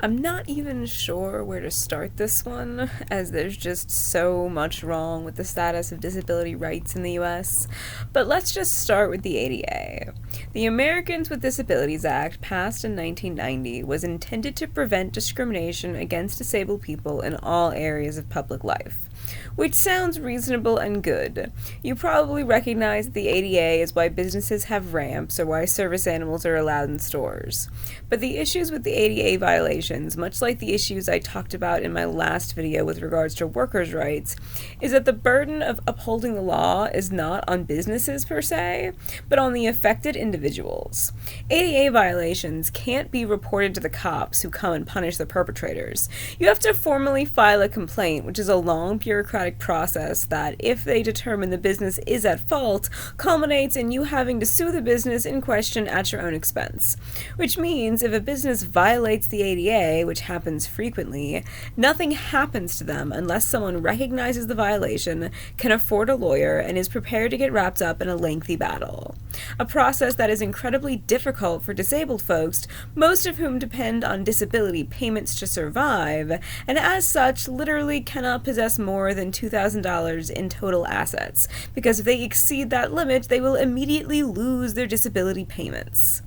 I'm not even sure where to start this one, as there's just so much wrong with the status of disability rights in the US. But let's just start with the ADA. The Americans with Disabilities Act, passed in 1990, was intended to prevent discrimination against disabled people in all areas of public life. Which sounds reasonable and good. You probably recognize that the ADA is why businesses have ramps or why service animals are allowed in stores. But the issues with the ADA violations, much like the issues I talked about in my last video with regards to workers' rights, is that the burden of upholding the law is not on businesses per se, but on the affected individuals. ADA violations can't be reported to the cops who come and punish the perpetrators. You have to formally file a complaint, which is a long bureaucratic process that, if they determine the business is at fault, culminates in you having to sue the business in question at your own expense. Which means if a business violates the ADA, which happens frequently, nothing happens to them unless someone recognizes the violation, can afford a lawyer, and is prepared to get wrapped up in a lengthy battle. A process that is incredibly difficult for disabled folks, most of whom depend on disability payments to survive, and as such literally cannot possess more than $2,000 in total assets, because if they exceed that limit, they will immediately lose their disability payments.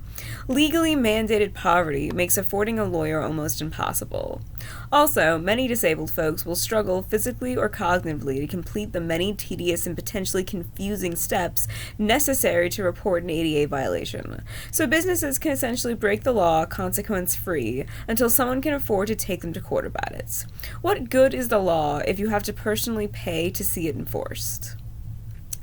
Legally mandated poverty makes affording a lawyer almost impossible. Also, many disabled folks will struggle physically or cognitively to complete the many tedious and potentially confusing steps necessary to report an ADA violation. So businesses can essentially break the law consequence-free until someone can afford to take them to court about it. What good is the law if you have to personally pay to see it enforced?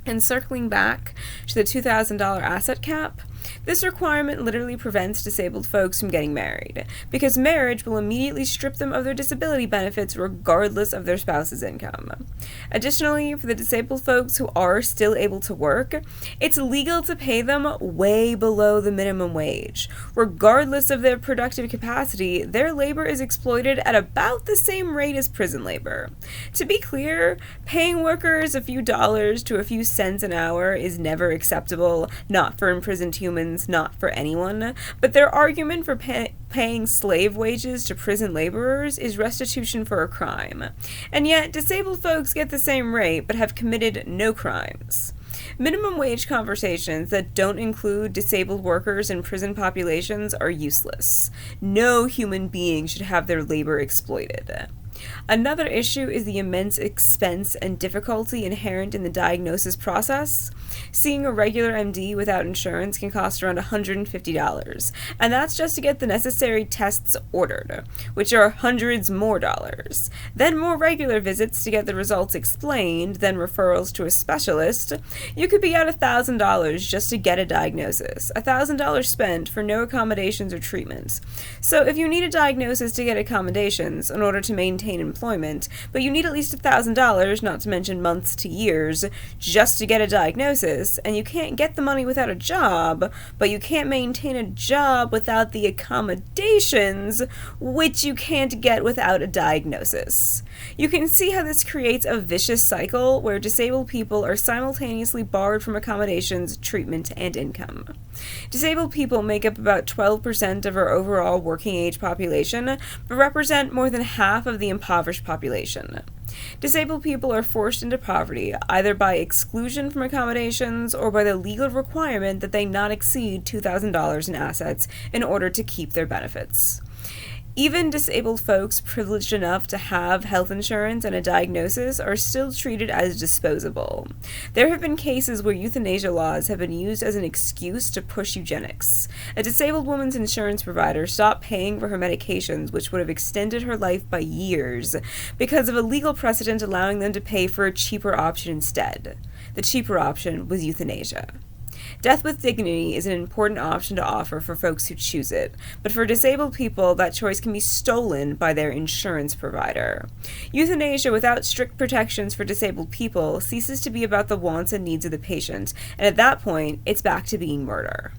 And circling back to the $2,000 asset cap, this requirement literally prevents disabled folks from getting married, because marriage will immediately strip them of their disability benefits regardless of their spouse's income. Additionally, for the disabled folks who are still able to work, it's legal to pay them way below the minimum wage. Regardless of their productive capacity, their labor is exploited at about the same rate as prison labor. To be clear, paying workers a few dollars to a few cents an hour is never acceptable, not for imprisoned humans, not for anyone, but their argument for paying slave wages to prison laborers is restitution for a crime. And yet, disabled folks get the same rate but have committed no crimes. Minimum wage conversations that don't include disabled workers in prison populations are useless. No human being should have their labor exploited. Another issue is the immense expense and difficulty inherent in the diagnosis process. Seeing a regular MD without insurance can cost around $150, and that's just to get the necessary tests ordered, which are hundreds more dollars. Then more regular visits to get the results explained, then referrals to a specialist. You could be at $1,000 just to get a diagnosis, $1,000 spent for no accommodations or treatments. So if you need a diagnosis to get accommodations in order to maintain employment, but you need at least $1,000, not to mention months to years, just to get a diagnosis, and you can't get the money without a job, but you can't maintain a job without the accommodations, which you can't get without a diagnosis. You can see how this creates a vicious cycle where disabled people are simultaneously barred from accommodations, treatment, and income. Disabled people make up about 12% of our overall working age population, but represent more than half of the impoverished population. Disabled people are forced into poverty either by exclusion from accommodations or by the legal requirement that they not exceed $2,000 in assets in order to keep their benefits. Even disabled folks privileged enough to have health insurance and a diagnosis are still treated as disposable. There have been cases where euthanasia laws have been used as an excuse to push eugenics. A disabled woman's insurance provider stopped paying for her medications, which would have extended her life by years, because of a legal precedent allowing them to pay for a cheaper option instead. The cheaper option was euthanasia. Death with dignity is an important option to offer for folks who choose it, but for disabled people, that choice can be stolen by their insurance provider. Euthanasia without strict protections for disabled people ceases to be about the wants and needs of the patient, and at that point, it's back to being murder.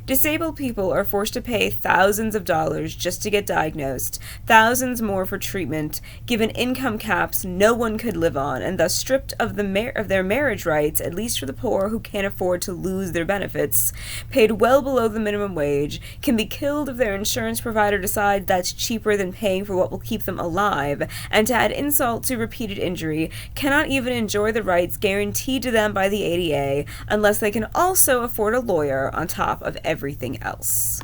Disabled people are forced to pay thousands of dollars just to get diagnosed, thousands more for treatment, given income caps no one could live on, and thus stripped of their marriage rights, at least for the poor who can't afford to lose their benefits, paid well below the minimum wage, can be killed if their insurance provider decides that's cheaper than paying for what will keep them alive, and to add insult to repeated injury, cannot even enjoy the rights guaranteed to them by the ADA unless they can also afford a lawyer on top of everything else.